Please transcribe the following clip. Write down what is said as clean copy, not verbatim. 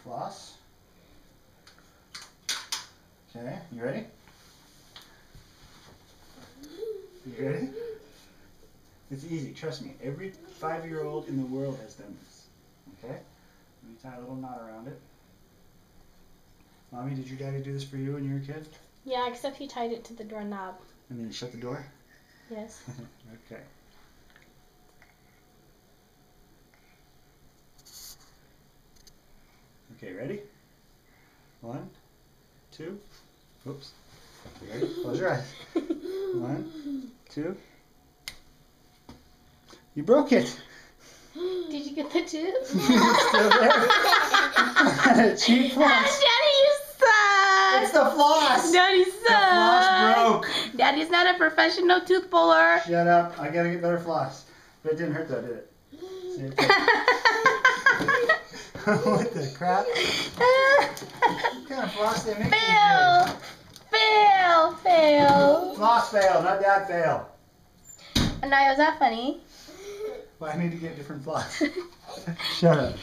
floss. Okay, you ready? You ready? It's easy, trust me. Every 5-year-old in the world has done this. Okay? Let me tie a little knot around it. Mommy, did your daddy do this for you when you were a kid? Yeah, except he tied it to the doorknob. And then you shut the door? Yes. Okay. Okay, ready? 1, 2. Oops. You ready? Close your eyes. 1, 2. You broke it. Did you get the tube? It's still there. Cheap floss. Daddy, you suck. It's the floss. Daddy The sucks. floss broke. Daddy's not a professional tooth puller. Shut up. I gotta get better floss. But it didn't hurt though, did it? See it? What the crap? What kind of floss they make? Fail. Fail. Fail. Floss fail, not dad fail. Now, is that funny? Well, I need to get different floss. Shut up.